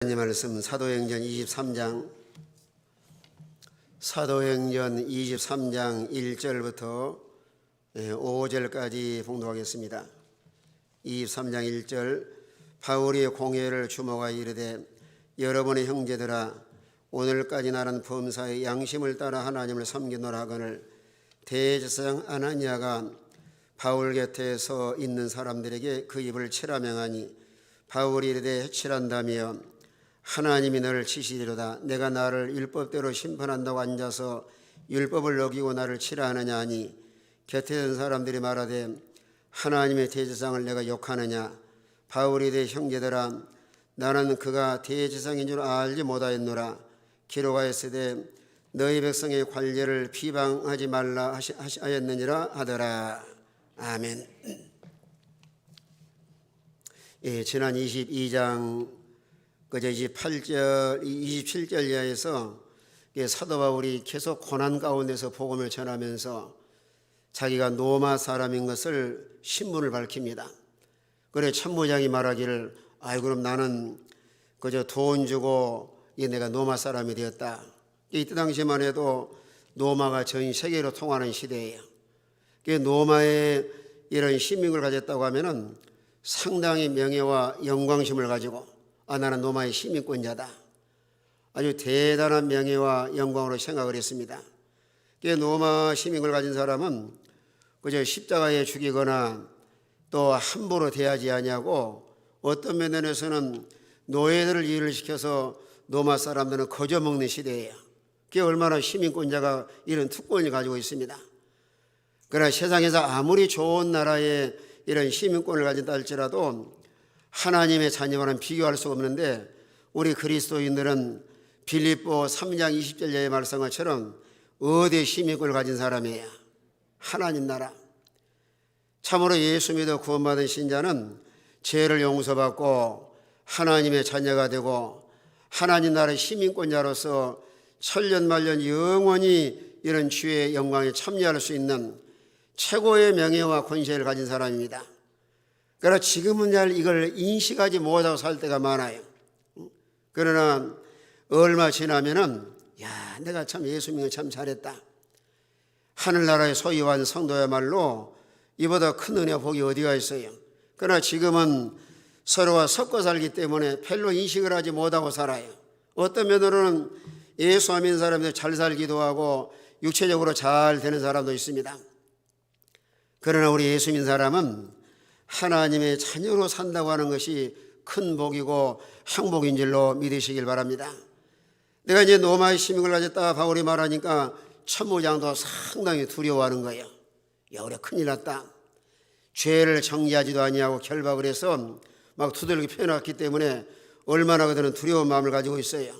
하나님 말씀 사도행전 23장 1절부터 5절까지 봉독하겠습니다. 23장 1절 바울이 공회를 주목하여 이르되 여러분의 형제들아 오늘까지 나는 범사의 양심을 따라 하나님을 섬기노라 하거늘 대제사장 아나니아가 바울 곁에 서 있는 사람들에게 그 입을 치라 명하니 바울이 이르되 해치란다며 하나님이 너를 치시리로다. 내가 나를 율법대로 심판한다고 앉아서 율법을 어기고 나를 치라 하느냐 하니 곁에 있는 사람들이 말하되 하나님의 대제사장을 내가 욕하느냐. 바울이 이르되 형제들아 나는 그가 대제사장인 줄 알지 못하였노라. 기록하였으되 너희 백성의 관례를 비방하지 말라 하였느니라 하더라. 아멘. 지난 22장 27절 이하에서 사도 바울이 계속 고난 가운데서 복음을 전하면서 자기가 로마 사람인 것을 신분을 밝힙니다. 그래 참모장이 말하기를 그럼 나는 그저 돈 주고 내가 로마 사람이 되었다. 이때 당시만 해도 로마가 전 세계로 통하는 시대예요. 로마에 이런 시민을 가졌다고 하면은 상당히 명예와 영광심을 가지고 나는 로마의 시민권자다. 아주 대단한 명예와 영광으로 생각을 했습니다. 로마 시민을 가진 사람은 그저 십자가에 죽이거나 또 함부로 대하지 아니하고 어떤 면에서는 노예들을 일을 시켜서 로마 사람들은 거저먹는 시대예요. 그게 얼마나 시민권자가 이런 특권을 가지고 있습니다. 그러나 세상에서 아무리 좋은 나라에 이런 시민권을 가진다 할지라도 하나님의 자녀와는 비교할 수 없는데 우리 그리스도인들은 빌립보 3장 20절의 말씀처럼 어디 시민권을 가진 사람이에요. 하나님 나라. 참으로 예수 믿어 구원받은 신자는 죄를 용서받고 하나님의 자녀가 되고 하나님 나라의 시민권자로서 천년만년 영원히 이런 주의 영광에 참여할 수 있는 최고의 명예와 권세를 가진 사람입니다. 그러나 지금은 잘 이걸 인식하지 못하고 살 때가 많아요. 그러나 얼마 지나면은 내가 참 예수 믿는 참 잘했다. 하늘나라의 소유한 성도야말로 이보다 큰 은혜 복이 어디가 있어요. 그러나 지금은 서로가 섞어 살기 때문에 별로 인식을 하지 못하고 살아요. 어떤 면으로는 예수 안 믿는 사람들 잘 살기도 하고 육체적으로 잘 되는 사람도 있습니다. 그러나 우리 예수 믿는 사람은 하나님의 자녀로 산다고 하는 것이 큰 복이고 행복인 줄로 믿으시길 바랍니다. 내가 이제 로마의 시민을 가졌다 바울이 말하니까 참모장도 상당히 두려워하는 거예요. 우리 큰일 났다. 죄를 정지하지도 아니하고 결박을 해서 막 두들겨 펴놨기 때문에 얼마나 그들은 두려운 마음을 가지고 있어요.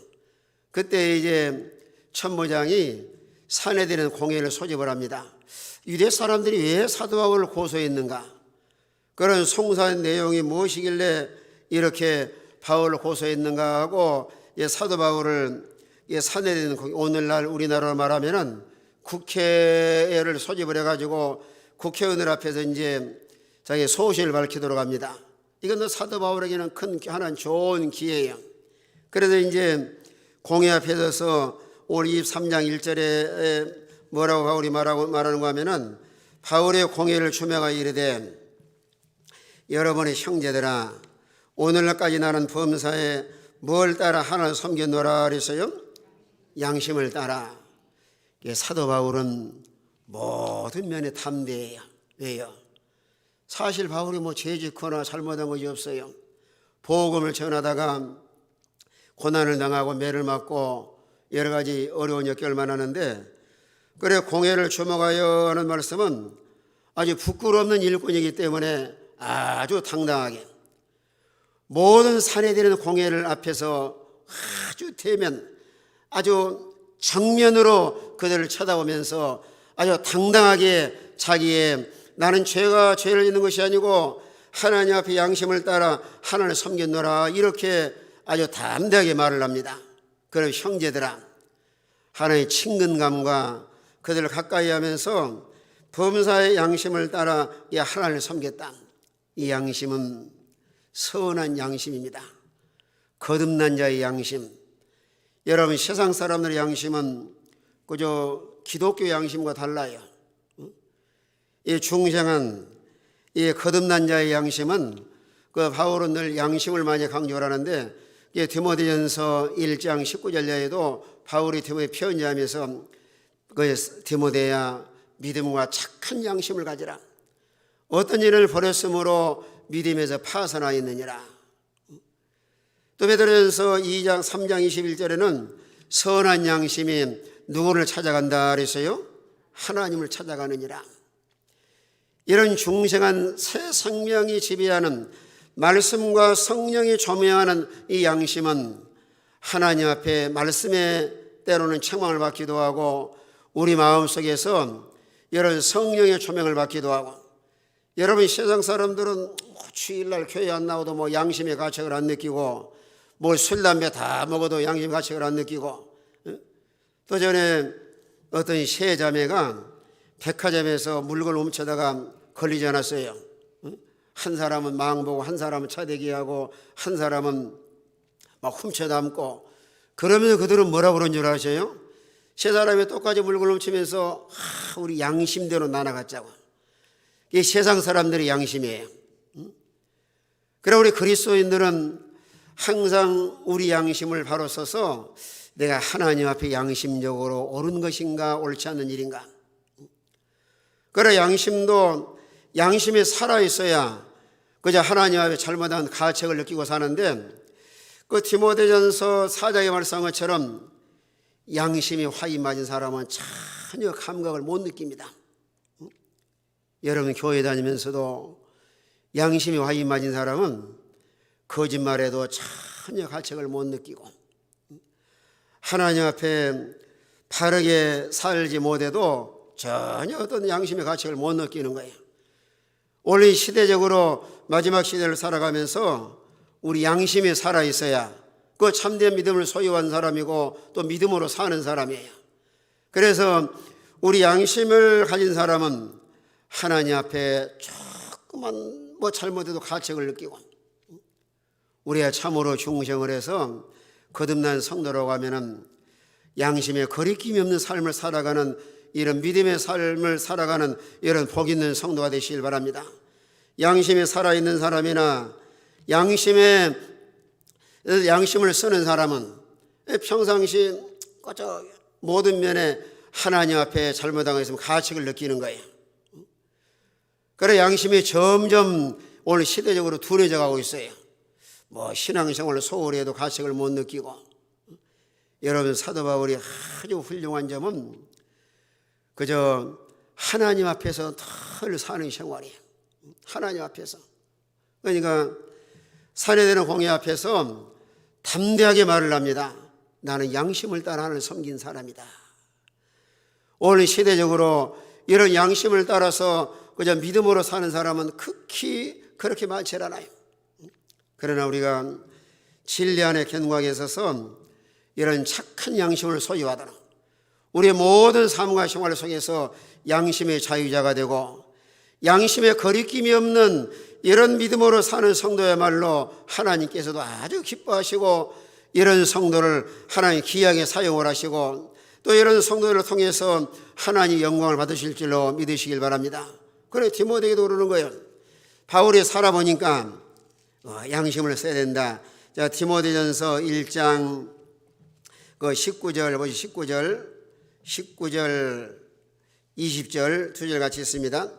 그때 이제 참모장이 사내들은 공회를 소집을 합니다. 유대 사람들이 왜 사도 바울을 고소했는가? 그런 송사의 내용이 무엇이길래 이렇게 바울을 고소했는가 하고 사도 바울을 사내들은 오늘날 우리나라로 말하면은 국회를 소집을 해가지고 국회의원들 앞에서 이제 자기 소신을 밝히도록 합니다. 이건 사도 바울에게는 하나는 좋은 기회예요. 그래서 이제 공회 앞에 서서 오늘 23장 1절에 뭐라고 바울이 말하는가 하면은 바울의 공회를 주명하여 이르되 여러분의 형제들아 오늘날까지 나는 범사에 뭘 따라 하나님을 섬겼노라 그랬어요? 양심을 따라. 사도 바울은 모든 면에 담대해요. 왜요? 사실 바울이 죄 짓거나 잘못한 것이 없어요. 복음을 전하다가 고난을 당하고 매를 맞고 여러 가지 어려운 역경을 하는데 그래 공회를 주목하여 하는 말씀은 아주 부끄럽는 일꾼이기 때문에 아주 당당하게 모든 사내들은 공회를 앞에서 아주 대면 아주 정면으로 그들을 쳐다보면서 아주 당당하게 자기의 나는 죄를 짓는 것이 아니고 하나님 앞에 양심을 따라 하나님을 섬겼노라 이렇게 아주 담대하게 말을 합니다. 그럼 형제들아 하나님의 친근감과 그들을 가까이 하면서 범사의 양심을 따라 하나님을 섬겼다. 이 양심은 선한 양심입니다. 거듭난 자의 양심. 여러분, 세상 사람들의 양심은 그저 기독교 양심과 달라요. 이 중생한 이 거듭난 자의 양심은 그 바울은 늘 양심을 많이 강조를 하는데, 디모데전서 1장 19절에도 바울이 디모데 편지하면서 그 디모데야 믿음과 착한 양심을 가지라. 어떤 일을 버렸으므로 믿음에서 파산하 있느니라. 또 베드로전서 2장 3장 21절에는 선한 양심이 누구를 찾아간다 그랬어요? 하나님을 찾아가느니라. 이런 중생한 새 생명이 지배하는 말씀과 성령이 조명하는 이 양심은 하나님 앞에 말씀에 때로는 책망을 받기도 하고, 우리 마음속에서 이런 성령의 조명을 받기도 하고. 여러분, 세상 사람들은 주일날 교회 안 나와도 뭐 양심의 가책을 안 느끼고, 뭐 술 담배 다 먹어도 양심의 가책을 안 느끼고. 또 전에 어떤 세 자매가 백화점에서 물건을 훔쳐다가 걸리지 않았어요. 한 사람은 망보고, 한 사람은 차대기하고, 한 사람은 막 훔쳐담고. 그러면서 그들은 뭐라 그런 줄 아세요? 세 사람이 똑같이 물건을 훔치면서 우리 양심대로 나눠갔자고. 이게 세상 사람들의 양심이에요. 그래, 우리 그리스도인들은 항상 우리 양심을 바로 서서 내가 하나님 앞에 양심적으로 옳은 것인가 옳지 않는 일인가. 그래, 양심이 살아있어야 그저 하나님 앞에 잘못한 가책을 느끼고 사는데, 그 디모데전서 4장에 말씀한 것처럼 양심이 화이 맞은 사람은 전혀 감각을 못 느낍니다. 여러분, 교회 다니면서도 양심이 화이 맞은 사람은 거짓말해도 전혀 가책을 못 느끼고, 하나님 앞에 바르게 살지 못해도 전혀 어떤 양심의 가책을 못 느끼는 거예요. 원래 시대적으로 마지막 시대를 살아가면서 우리 양심이 살아있어야 그 참된 믿음을 소유한 사람이고 또 믿음으로 사는 사람이에요. 그래서 우리 양심을 가진 사람은 하나님 앞에 조금만 뭐 잘못해도 가책을 느끼고, 우리가 참으로 중생을 해서 거듭난 성도라고 하면은 양심에 거리낌이 없는 삶을 살아가는, 이런 믿음의 삶을 살아가는 이런 복 있는 성도가 되시길 바랍니다. 양심이 살아있는 사람이나 양심을 쓰는 사람은 평상시 모든 면에 하나님 앞에 잘못한 거 있으면 가책을 느끼는 거예요. 그래, 양심이 점점 오늘 시대적으로 둔해져 가고 있어요. 뭐 신앙생활을 소홀히 해도 가책을 못 느끼고. 여러분, 사도 바울이 아주 훌륭한 점은 그저 하나님 앞에서 늘 사는 생활이에요. 하나님 앞에서. 그러니까 살해되는 공회 앞에서 담대하게 말을 합니다. 나는 양심을 따라 하나님을 섬긴 사람이다. 오늘 시대적으로 이런 양심을 따라서 그저 믿음으로 사는 사람은 극히 그렇게 많지 않아요. 그러나 우리가 진리 안에 견고하게 있어서 이런 착한 양심을 소유하도록 우리의 모든 삶과 생활 속에서 양심의 자유자가 되고, 양심에 거리낌이 없는 이런 믿음으로 사는 성도야말로 하나님께서도 아주 기뻐하시고, 이런 성도를 하나님 귀하게 사용을 하시고, 또 이런 성도를 통해서 하나님 영광을 받으실 줄로 믿으시길 바랍니다. 그래, 디모데에게도 그러는 거예요. 바울이 살아보니까 양심을 써야 된다. 자, 디모데전서 1장 19절 보시. 19절 20절 두 절 같이 있습니다.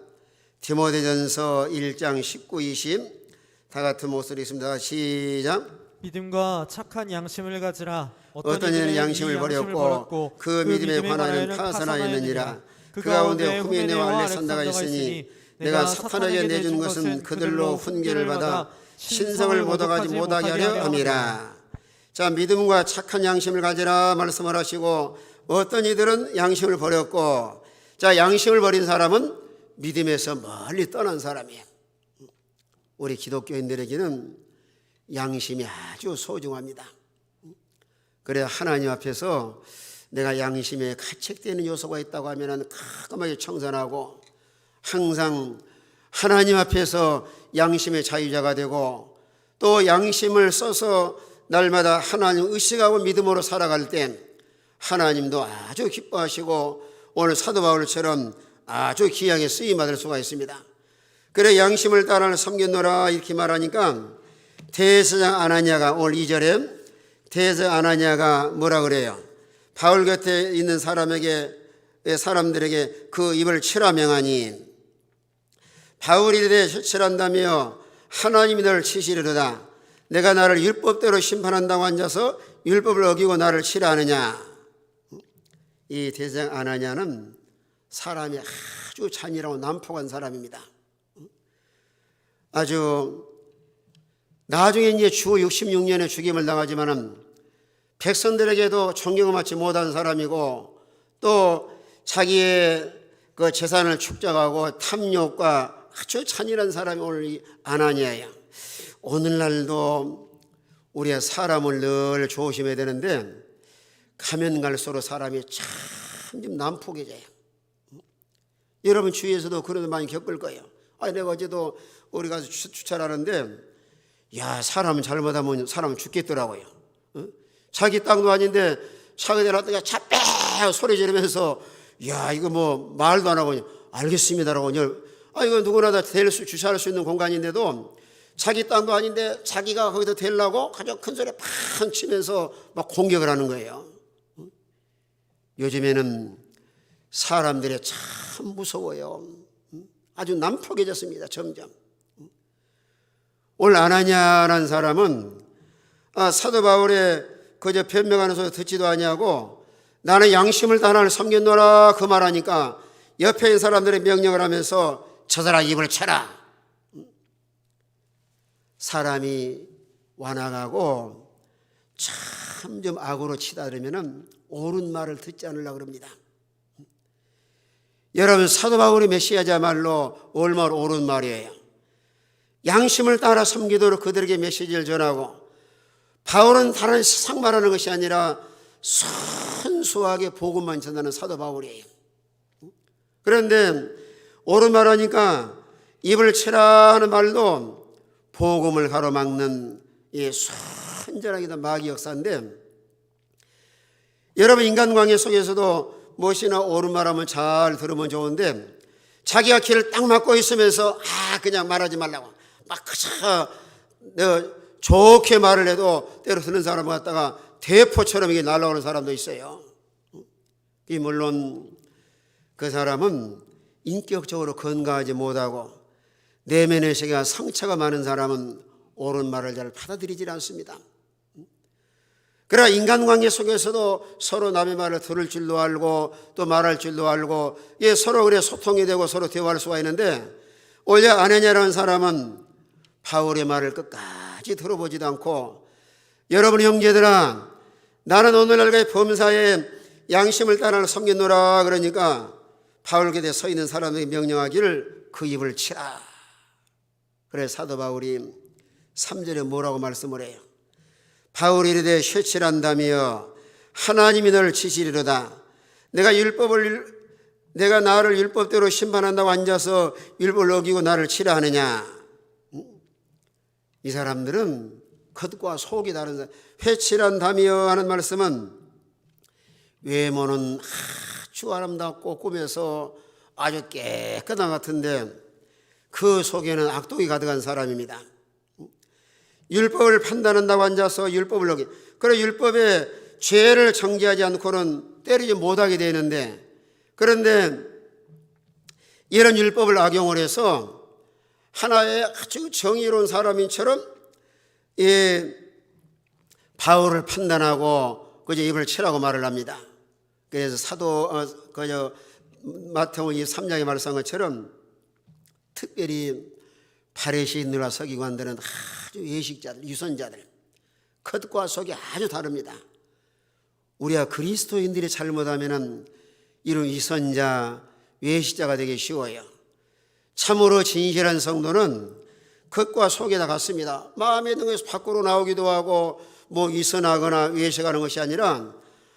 디모데전서 1장 19, 20 다 같은 목소리 있습니다. 시작. 믿음과 착한 양심을 가지라. 어떤 이는 양심을 버렸고 그 믿음에 관하여는 파산하였느니라. 그 가운데 후메네와 알렉산더가 있으니 내가 사탄에게 내준 것은 그들로 훈계를 받아 신성을 못하게 하려 함이라. 자, 믿음과 착한 양심을 가지라 말씀을 하시고, 어떤 이들은 양심을 버렸고, 자, 양심을 버린 사람은 믿음에서 멀리 떠난 사람이에요. 우리 기독교인들에게는 양심이 아주 소중합니다. 그래, 하나님 앞에서 내가 양심에 가책되는 요소가 있다고 하면 깔끔하게 청산하고, 항상 하나님 앞에서 양심의 자유자가 되고, 또 양심을 써서 날마다 하나님 의식하고 믿음으로 살아갈 때 하나님도 아주 기뻐하시고 오늘 사도 바울처럼 아주 귀하게 쓰임받을 수가 있습니다. 그래 양심을 따라 섬겼노라 이렇게 말하니까 대제사장 아나니아가 오늘 2절에 대제사장 아나니아가 뭐라 그래요? 바울 곁에 있는 사람들에게 그 입을 치라 명하니 바울이 이르되 칠한다며 하나님이 너를 치시리로다. 내가 나를 율법대로 심판한다고 앉아서 율법을 어기고 나를 치라 하느냐. 이 대제사장 아나니아는 사람이 아주 잔인하고 난폭한 사람입니다. 아주 나중에 이제 주 66년에 죽임을 당하지만은 백성들에게도 존경을 받지 못한 사람이고 또 자기의 그 재산을 축적하고 탐욕과 아주 잔인한 사람이 오늘 이 아나니아예요. 오늘날도 우리가 사람을 늘 조심해야 되는데 가면 갈수록 사람이 참 좀 난폭해져요. 여러분 주위에서도 그런 거 많이 겪을 거예요. 내가 어제도 우리 가서 주차를 하는데 야 사람은 잘못하면 사람은 죽겠더라고요. 자기 땅도 아닌데 차가 내놨다가 차빼 소리 지르면서 야 이거 뭐 말도 안 하고 알겠습니다라고 이거 누구나 다 주차할 수 있는 공간인데도 자기 땅도 아닌데 자기가 거기서 대려고 아주 큰 소리에 팡 치면서 막 공격을 하는 거예요. 요즘에는 사람들이 참 무서워요. 아주 난폭해졌습니다. 점점. 오늘 아나니아라는 사람은 사도 바울의 그저 변명하는 소리 듣지도 아니하고 나는 양심을 다하나를 섬겼노라 그 말하니까 옆에 있는 사람들의 명령을 하면서 저 사람 입을 쳐라. 사람이 완악하고 참 좀 악으로 치달으면 옳은 말을 듣지 않으려고 그럽니다. 여러분 사도 바울의 메시아자말로 얼마나 옳은 말이에요. 양심을 따라 섬기도록 그들에게 메시지를 전하고 바울은 다른 세상 말하는 것이 아니라 순수하게 복음만 전하는 사도 바울이에요. 그런데 옳은 말하니까 입을 치라 하는 말도 복음을 가로막는 이 순전하게도 마귀 역사인데 여러분 인간관계 속에서도 무엇이나 옳은 말하면 잘 들으면 좋은데 자기가 길을 딱 막고 있으면서 그냥 말하지 말라고 막 그저 좋게 말을 해도 때로 듣는 사람을 갖다가 대포처럼 이게 날아오는 사람도 있어요. 물론 그 사람은 인격적으로 건강하지 못하고 내면의 세계가 상처가 많은 사람은 옳은 말을 잘 받아들이지 않습니다. 그러나 인간관계 속에서도 서로 남의 말을 들을 줄도 알고 또 말할 줄도 알고 서로 그래 소통이 되고 서로 대화할 수가 있는데 오히려 아나니아라는 사람은 바울의 말을 끝까지 들어보지도 않고 여러분 형제들아 나는 오늘날의 범사에 양심을 따라 섬겼노라 그러니까 바울 곁에 서 있는 사람에게 명령하기를 그 입을 치라. 그래 사도 바울이 3절에 뭐라고 말씀을 해요? 바울이 이르되 쇠칠한다며 하나님이 너를 치시리로다. 내가 나를 율법대로 심판한다고 앉아서 율법을 어기고 나를 치라 하느냐. 이 사람들은 겉과 속이 다른 사람. 회칠한다며 하는 말씀은 외모는 아주 아름답고 꿈에서 아주 깨끗한 것 같은데 그 속에는 악독이 가득한 사람입니다. 율법을 판단한다고 앉아서 율법을 어기. 그래 율법에 죄를 정죄하지 않고는 때리지 못하게 되는데 그런데 이런 율법을 악용을 해서 하나의 아주 정의로운 사람인처럼 바울을 판단하고 그저 입을 치라고 말을 합니다. 그래서 마태복음 23장에 말씀한 것처럼 특별히 바리새인들과 서기관들은 아주 외식자들, 유선자들, 겉과 속이 아주 다릅니다. 우리가 그리스도인들이 잘못하면 이런 유선자, 외식자가 되기 쉬워요. 참으로 진실한 성도는 겉과 속이 다 같습니다. 마음에 드는 것에서 밖으로 나오기도 하고 위선하거나 외식하는 것이 아니라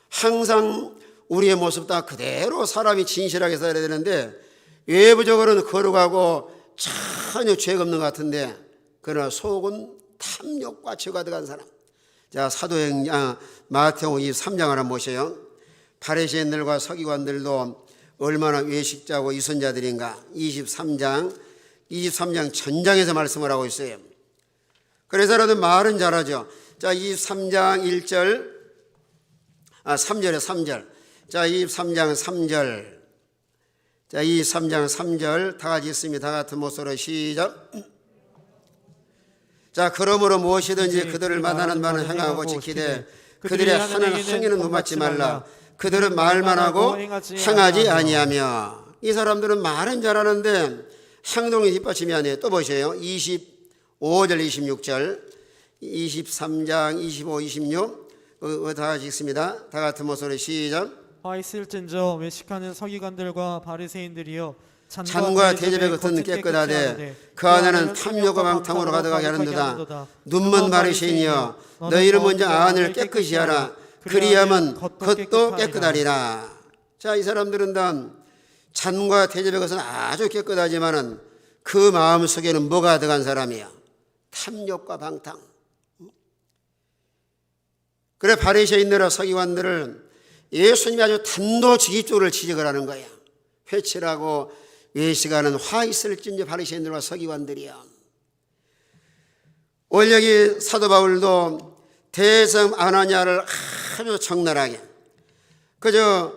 항상 우리의 모습 다 그대로 사람이 진실하게 살아야 되는데 외부적으로는 거룩하고 전혀 죄가 없는 것 같은데 그러나 속은 탐욕과 죄가 들어간 사람. 자, 마태복음 23장 하나 보세요. 바리새인들과 서기관들도 얼마나 외식자고 위선자들인가. 23장 전장에서 말씀을 하고 있어요. 그래서 여러분 말은 잘하죠. 자, 23장 3절. 자, 23장 3절. 자, 23장 3절 다 같이 있습니다. 다 같은 목소리로 시작. 자, 그러므로 무엇이든지 그들을 마다하는 바는 행하고 지키되 그들의 하는 행위는 무맞지 말라. 그들은 말만 하고 행하지 아니하며. 이 사람들은 말은 잘하는데 행동이 뒷받침이 아니에요. 또 보세요. 25절 26절 23장 25, 26 다 같이 읽습니다. 다 같은 목소리 시작. 화 있을진저 외식하는 서기관들과 바리새인들이여 잔과 대접의 겉은 깨끗하되 그 안에는 탐욕과 방탕으로 가득하게 하는도다. 눈먼 바리새인이여 너희는 먼저 안을 깨끗이 하라. 그리하면 겉도 깨끗하리라. 자, 이 사람들은 다 잔과 대접의 것은 아주 깨끗하지만은 그 마음 속에는 뭐가 들어간 사람이야? 탐욕과 방탕. 그래 바리새인들과 서기관들을 예수님이 아주 단도직입적으로 지적을 하는 거야. 회칠하고 외식하는 화 있을진저 바리새인들과 서기관들이야. 오늘 여기 사도 바울도 대성 아나니아를 아주 적나라하게 그저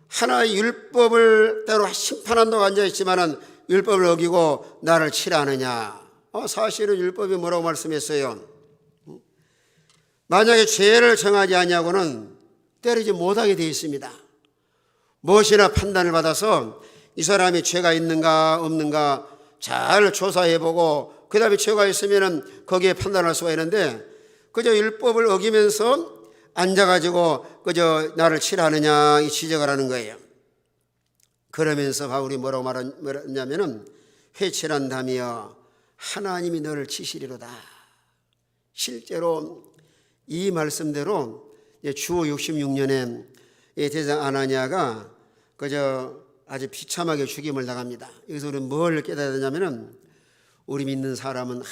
하나의 율법을 때로 심판한다고 앉아있지만은 율법을 어기고 나를 치라 하느냐. 사실은 율법이 뭐라고 말씀했어요? 만약에 죄를 정하지 아니하고는 때리지 못하게 되어 있습니다. 무엇이나 판단을 받아서 이 사람이 죄가 있는가 없는가 잘 조사해보고 그 다음에 죄가 있으면 거기에 판단할 수가 있는데 그저 율법을 어기면서 앉아가지고 그저 나를 치라느냐 이 지적을 하는 거예요. 그러면서 바울이 뭐라고 말했냐면은 회칠한다며 하나님이 너를 치시리로다. 실제로 이 말씀대로 주 66년에 대장 아나니아가 그저 아주 비참하게 죽임을 당합니다. 여기서 우리는 뭘 깨달아야 되냐면은 우리 믿는 사람은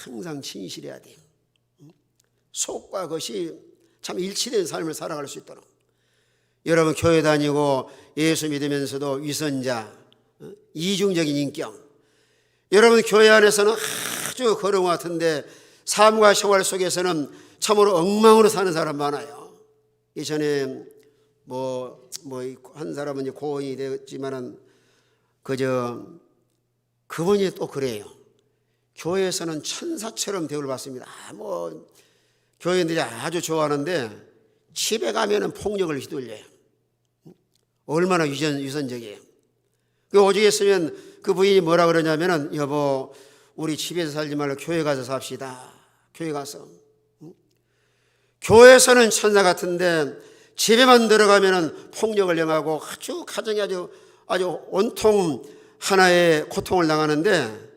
항상 진실해야 돼요. 속과 것이 참 일치된 삶을 살아갈 수 있도록. 여러분 교회 다니고 예수 믿으면서도 위선자, 이중적인 인격. 여러분 교회 안에서는 아주 거룩한 것 같은데 삶과 생활 속에서는 참으로 엉망으로 사는 사람 많아요. 예전에 한 사람은 이제 고인이 되었지만은 그분이 또 그래요. 교회에서는 천사처럼 대우를 받습니다. 교인들이 아주 좋아하는데 집에 가면은 폭력을 휘둘려요. 얼마나 위선적이에요. 그 오죽 했으면 그 부인이 뭐라 그러냐면은 여보 우리 집에서 살지 말고 교회 가서 삽시다. 교회 가서. 교회에서는 천사 같은데 집에만 들어가면은 폭력을 행하고 아주 가정이 아주 온통 하나의 고통을 당하는데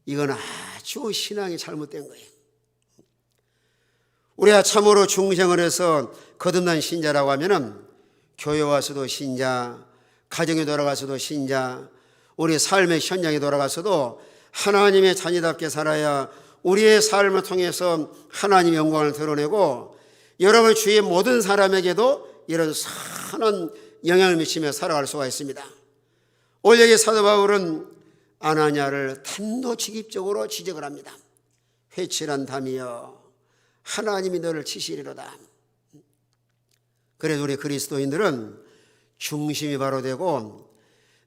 이건 아주 신앙이 잘못된 거예요. 우리가 참으로 중생을 해서 거듭난 신자라고 하면은 교회 와서도 신자, 가정에 돌아가서도 신자, 우리 삶의 현장에 돌아가서도 하나님의 자녀답게 살아야 우리의 삶을 통해서 하나님의 영광을 드러내고 여러분 주위의 모든 사람에게도 이런 선한 영향을 미치며 살아갈 수가 있습니다. 오늘 여기 사도 바울은 아나니아를 단도직입적으로 지적을 합니다. 회칠한다며 하나님이 너를 치시리로다. 그래서 우리 그리스도인들은 중심이 바로 되고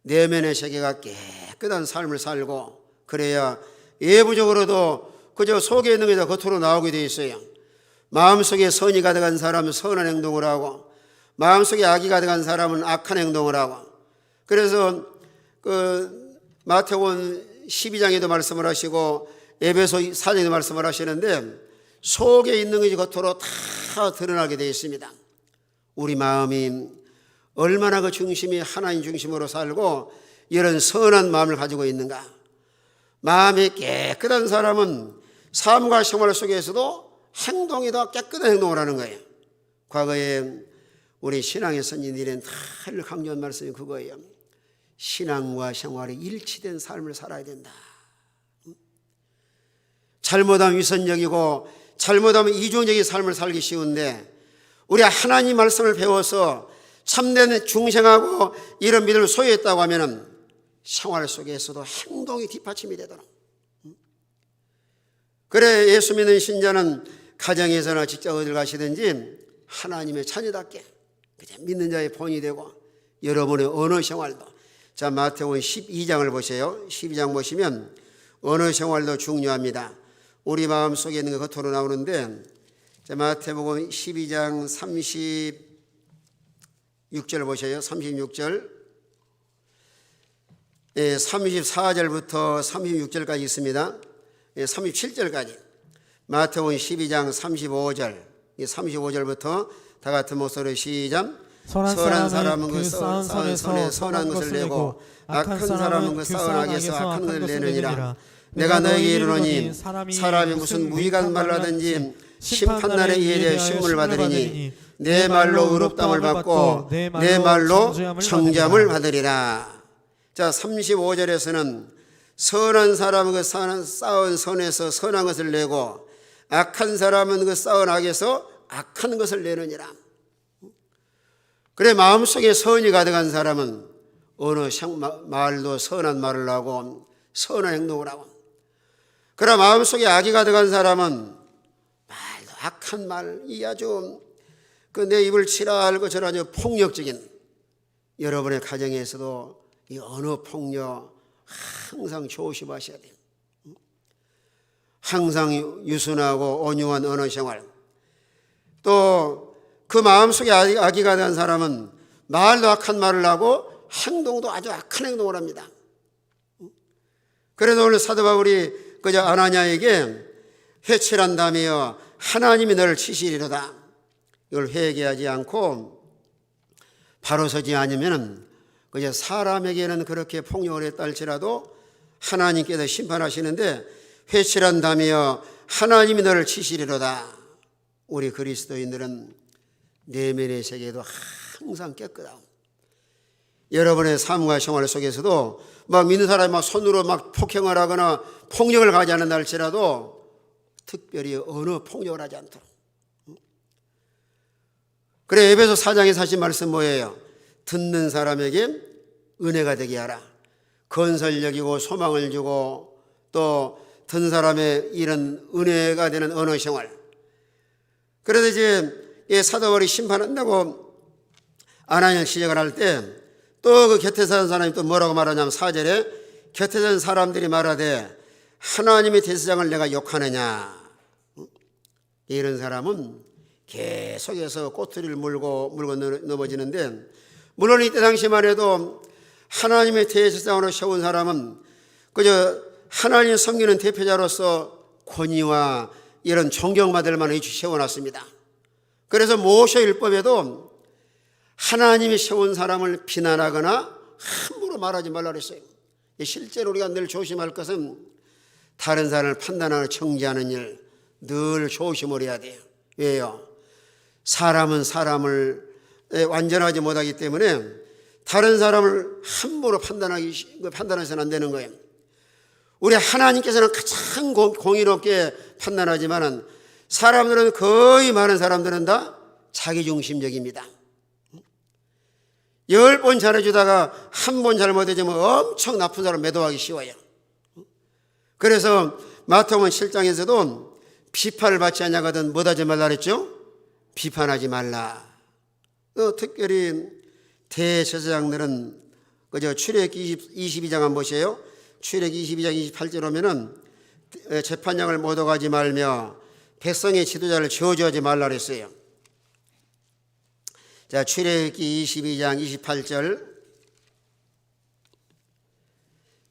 내면의 세계가 깨끗한 삶을 살고 그래야 외부적으로도 그저 속에 있는 게 다 겉으로 나오게 되어 있어요. 마음속에 선이 가득한 사람은 선한 행동을 하고 마음속에 악이 가득한 사람은 악한 행동을 하고 그래서 마태복음 12장에도 말씀을 하시고 에베소 4장에도 말씀을 하시는데 속에 있는 것이 겉으로 다 드러나게 되어 있습니다. 우리 마음이 얼마나 그 중심이 하나님 중심으로 살고 이런 선한 마음을 가지고 있는가. 마음이 깨끗한 사람은 삶과 생활 속에서도 행동이 더 깨끗한 행동을 하는 거예요. 과거에 우리 신앙의 선진들은 늘 강조한 말씀이 그거예요. 신앙과 생활이 일치된 삶을 살아야 된다. 잘못하면 위선적이고 잘못하면 이중적인 삶을 살기 쉬운데 우리 하나님 말씀을 배워서 참된 중생하고 이런 믿음을 소유했다고 하면 생활 속에서도 행동이 뒷받침이 되도록. 그래 예수 믿는 신자는 가정에서나 직장 어딜 가시든지 하나님의 자녀답게 믿는 자의 본이 되고 여러분의 언어 생활도. 자, 마태복음 12장을 보세요. 12장 보시면 언어 생활도 중요합니다. 우리 마음속에 있는 게 겉으로 나오는데, 자, 마태복음 12장 36절 보세요. 36절. 34절부터 36절까지 있습니다. 37절까지. 마태복음 12장 35절. 35절부터 다 같은 목소리로 시작. 선한 사람은 그 쌓은 선에 선한 것을 내고 악한 사람은 그 쌓은 악에서 악한 것을 내느니라. 내가 너에게 이르노니 사람이 무슨 무익한 말을 하든지 심판날에 이에 대해 신문을 받으리니 내 말로 의롭다함을 받고 내 말로 정죄함을 받으리라. 자, 35절에서는 선한 사람은 그 쌓은 선에서 선한 것을 내고 악한 사람은 그 쌓은 악에서 악한 것을 내느니라. 그래 마음속에 선이 가득한 사람은 어느 말도 선한 말을 하고 선한 행동을 하고, 그러나 마음속에 악이 가득한 사람은 말도 악한 말, 이 아주 그 내 입을 치라 것처럼 아주 폭력적인, 여러분의 가정에서도 이 언어 폭력 항상 조심하셔야 돼요. 항상 유순하고 온유한 언어 생활. 또 그 마음속에 악이 가득한 사람은 말도 악한 말을 하고 행동도 아주 악한 행동을 합니다. 그래서 오늘 사도 바울이 그저 아나니아에게 회칠한다며 하나님이 너를 치시리로다, 이걸 회개하지 않고 바로 서지 않으면 그저 사람에게는 그렇게 폭력을 했다 할지라도 하나님께서 심판하시는데, 회칠한다며 하나님이 너를 치시리로다. 우리 그리스도인들은 내면의 세계도 항상 깨끗하고, 여러분의 삶과 생활 속에서도 막 믿는 사람이 막 손으로 막 폭행을 하거나 폭력을 가지 않는다 할지라도 특별히 어느 폭력을 하지 않도록. 그래 에베소 4장에 하신 말씀 뭐예요? 듣는 사람에게 은혜가 되게 하라. 건설력이고 소망을 주고 또 듣는 사람의 이런 은혜가 되는 언어 생활. 그래서 이제 사도 바울이 심판한다고 아나니아 시작을 할 때 또 그 곁에 사는 사람이 또 뭐라고 말하냐면 4절에 곁에 사는 사람들이 말하되 하나님의 대제사장을 내가 욕하느냐. 이런 사람은 계속해서 꼬투리를 물고 넘어지는데, 물론 이때 당시만 해도 하나님의 대제사장으로 세운 사람은 그저 하나님 섬기는 대표자로서 권위와 이런 존경받을 만한 위치 세워놨습니다. 그래서 모세 율법에도 하나님이 세운 사람을 비난하거나 함부로 말하지 말라 그랬어요. 실제로 우리가 늘 조심할 것은 다른 사람을 판단하고 정죄하는 일 늘 조심을 해야 돼요. 왜요? 사람은 사람을 완전하지 못하기 때문에 다른 사람을 함부로 판단해서는 안 되는 거예요. 우리 하나님께서는 가장 공의롭게 판단하지만 사람들은, 거의 많은 사람들은 다 자기중심적입니다. 10번 잘해주다가 한 번 잘못해주면 엄청 나쁜 사람 매도하기 쉬워요. 그래서 마태복음 7장에서도 비판을 받지 않냐거든 뭐하지 말라 그랬죠? 비판하지 말라. 특별히 대제사장들은 그저 출애굽기 22장 한번 보세요. 출애굽기 22장 28절 오면은 재판장을 못 오가지 말며 백성의 지도자를 저주하지 말라 그랬어요. 자, 출애굽기 22장 28절.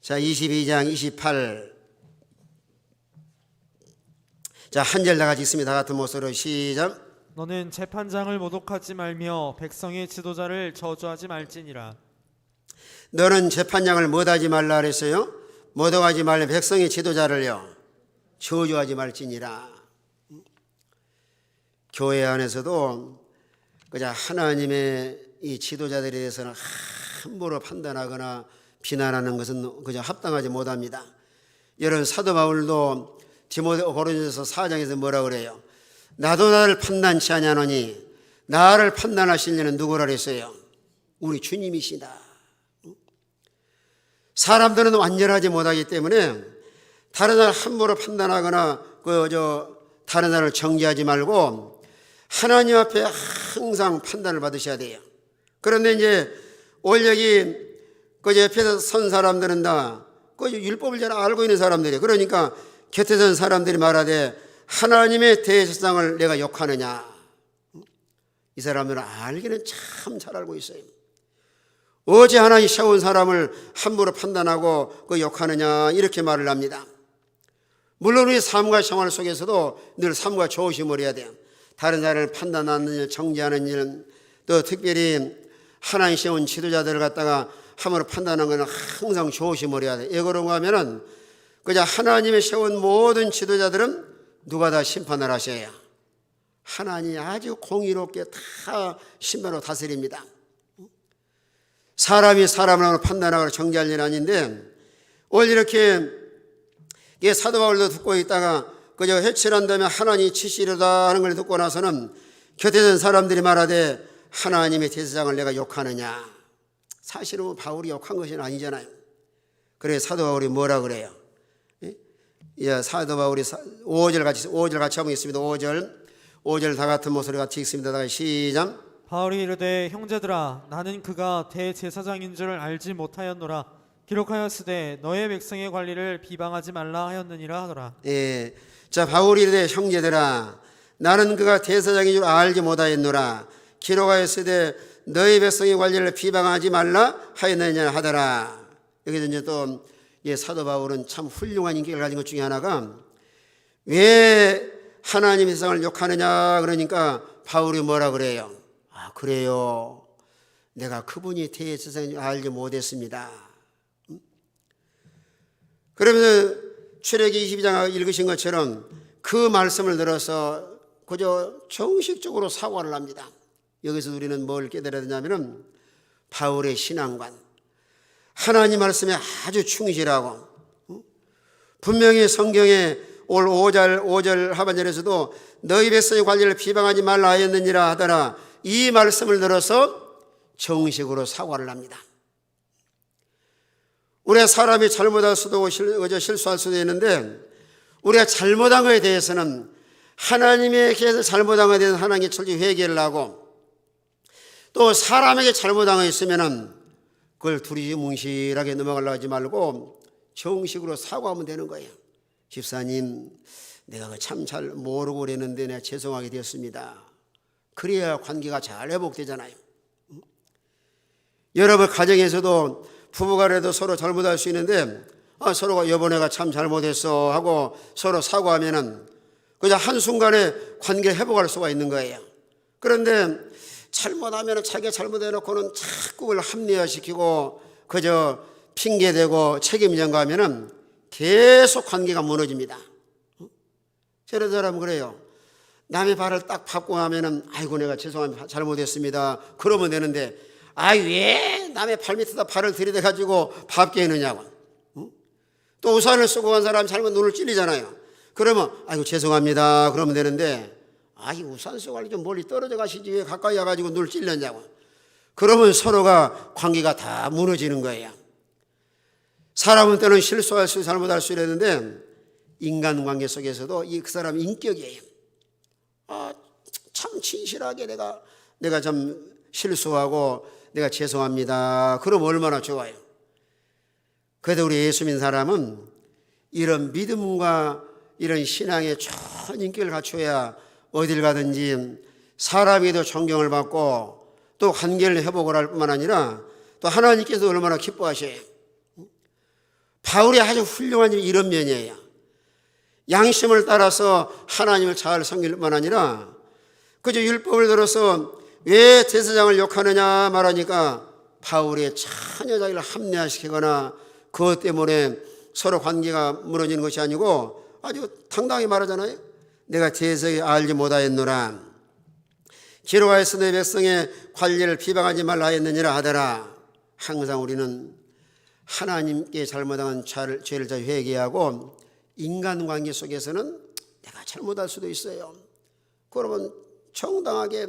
자, 22장 28. 자, 한 절 다 같이 있습니다. 같은 목소리로 시작. 너는 재판장을 모독하지 말며 백성의 지도자를 저주하지 말지니라. 너는 재판장을 못하지 말라 그랬어요. 모독하지 말며 백성의 지도자를요 저주하지 말지니라. 교회 안에서도 그저 하나님의 이 지도자들에 대해서는 함부로 판단하거나 비난하는 것은 그저 합당하지 못합니다. 여러분, 사도 바울도 고린도서 4장에서 뭐라 그래요? 나도 나를 판단치 아니하노니 나를 판단하실 이는 누구라 그랬어요? 우리 주님이시다. 사람들은 완전하지 못하기 때문에 다른 사람을 함부로 판단하거나 다른 사람을 정죄하지 말고 하나님 앞에 항상 판단을 받으셔야 돼요. 그런데 이제 오늘 여기 옆에서 선 사람들은 다 율법을 잘 알고 있는 사람들이에요. 그러니까 곁에 선 사람들이 말하되 하나님의 대제사장을 내가 욕하느냐. 이 사람들은 알기는 참 잘 알고 있어요. 어제 하나님 세운 사람을 함부로 판단하고 욕하느냐 이렇게 말을 합니다. 물론 우리 삶과 생활 속에서도 늘 삶과 조심을 해야 돼요. 다른 사람을 판단하는 일, 정죄하는 일, 또 특별히 하나님 세운 지도자들을 갖다가 함부로 판단하는 것은 항상 조심을 해야 돼요. 왜 그런가 하면은 그냥 하나님이 세운 모든 지도자들은 누가 다 심판을 하셔야 하나님이 아주 공의롭게 다 심판으로 다스립니다. 사람이 사람을 판단하고 정죄할 일은 아닌데 오늘 이렇게 사도 바울도 듣고 있다가 그저 해칠한 다음에 하나님이 치시려다 하는 걸 듣고 나서는 곁에 있는 사람들이 말하되 하나님의 대제사장을 내가 욕하느냐. 사실은 바울이 욕한 것이 아니잖아요. 그래 사도 바울이 뭐라 그래요? 사도 바울이 5절 같이 한번 있습니다. 5절 다 같은 목소리 같이 읽습니다. 다 시작. 바울이 이르되 형제들아 나는 그가 대제사장인 줄 알지 못하였노라. 기록하였으되 너의 백성의 관리를 비방하지 말라 하였느니라 하더라. 예. 자, 바울이 이르되 형제들아 나는 그가 대제사장인 줄 알지 못하였노라. 기록하였으되 너의 백성의 관리를 비방하지 말라 하였느니라 하더라. 여기서 이제 또 사도 바울은 참 훌륭한 인격을 가진 것 중에 하나가 왜 하나님의 세상을 욕하느냐 그러니까 바울이 뭐라 그래요? 그래요. 내가 그분이 대제사장인 줄 알지 못했습니다. 그러면서 출애기 22장 읽으신 것처럼 그 말씀을 들어서 그저 정식적으로 사과를 합니다. 여기서 우리는 뭘 깨달아야 되냐면은 바울의 신앙관, 하나님 말씀에 아주 충실하고 분명히 성경에 올 5절 하반절에서도 너희 백성의 관리를 비방하지 말라 하였느니라 하더라. 이 말씀을 들어서 정식으로 사과를 합니다. 우리가 사람이 잘못할 수도 실수할 수도 있는데 우리가 잘못한 것에 대해서는 하나님에게서 잘못한 것에 대해서 하나님께 철저히 회개를 하고 또 사람에게 잘못한 거 있으면은 그걸 두리뭉실하게 넘어가려고 하지 말고 정식으로 사과하면 되는 거예요. 집사님, 내가 참 잘 모르고 그랬는데 내가 죄송하게 되었습니다. 그래야 관계가 잘 회복되잖아요. 여러분 가정에서도 부부간에도 서로 잘못할 수 있는데 서로가 여보 내가 참 잘못했어 하고 서로 사과하면은 그냥 한순간에 관계를 회복할 수가 있는 거예요. 그런데 잘못하면 자기가 잘못해놓고는 자꾸 그걸 합리화시키고 그저 핑계대고 책임 전가하면은 계속 관계가 무너집니다. 저런 사람은 그래요. 남의 발을 딱 밟고 하면은 아이고 내가 죄송합니다 잘못했습니다 그러면 되는데 왜 남의 발 밑에다 발을 들이대가지고 밟게 해느냐고. 또 우산을 쓰고 간 사람 잘못 눈을 찔리잖아요. 그러면 아이고 죄송합니다 그러면 되는데 우산 쓰고 가려고 좀 멀리 떨어져 가시지 왜 가까이 와가지고 눈을 찔렸냐고. 그러면 서로가 관계가 다 무너지는 거예요. 사람은 때는 실수할 수 잘못할 수 있는데 인간관계 속에서도 그 사람 인격이에요. 참 진실하게 내가 좀 실수하고 내가 죄송합니다. 그럼 얼마나 좋아요. 그래도 우리 예수 믿는 사람은 이런 믿음과 이런 신앙의 좋은 인격을 갖춰야 어딜 가든지 사람에게도 존경을 받고 또 관계를 회복을 할 뿐만 아니라 또 하나님께서 얼마나 기뻐하셔요. 바울이 아주 훌륭한 이런 면이에요. 양심을 따라서 하나님을 잘 섬길 뿐만 아니라 그저 율법을 들어서 왜 제사장을 욕하느냐 말하니까 바울의 전혀 자기를 합리화시키거나 그것 때문에 서로 관계가 무너지는 것이 아니고 아주 당당히 말하잖아요. 내가 제사에 알지 못하였노라. 기록하여서 내 백성의 관리를 비방하지 말라 했느니라 하더라. 항상 우리는 하나님께 잘못한 죄를 잘 회개하고 인간관계 속에서는 내가 잘못할 수도 있어요. 그러면 정당하게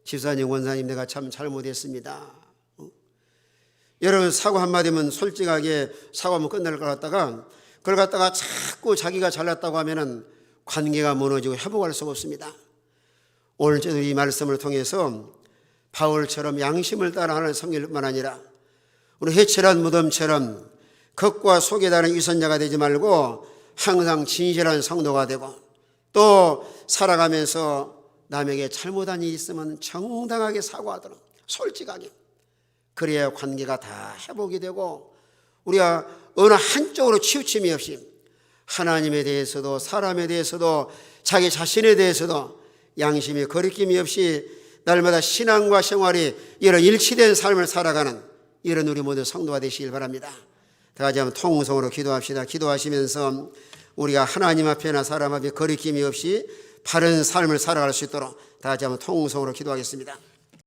집사님, 원사님 내가 참 잘못했습니다. 여러분 사과 한마디면 솔직하게 사과하면 끝날 것 같다가 그걸 갖다가 자꾸 자기가 잘났다고 하면은 관계가 무너지고 회복할 수가 없습니다. 오늘 저도 이 말씀을 통해서 바울처럼 양심을 따라하는 성일뿐만 아니라 우리 해칠한 무덤처럼 겉과 속에 다른 위선자가 되지 말고 항상 진실한 성도가 되고 또 살아가면서 남에게 잘못한 일이 있으면 정당하게 사과하도록 솔직하게, 그래야 관계가 다 회복이 되고 우리가 어느 한쪽으로 치우침이 없이 하나님에 대해서도 사람에 대해서도 자기 자신에 대해서도 양심의 거리낌이 없이 날마다 신앙과 생활이 이런 일치된 삶을 살아가는 이런 우리 모두 성도가 되시길 바랍니다. 다 같이 한번 통성으로 기도합시다. 기도하시면서 우리가 하나님 앞에나 사람 앞에 거리낌이 없이 바른 삶을 살아갈 수 있도록 다 같이 한번 통성으로 기도하겠습니다.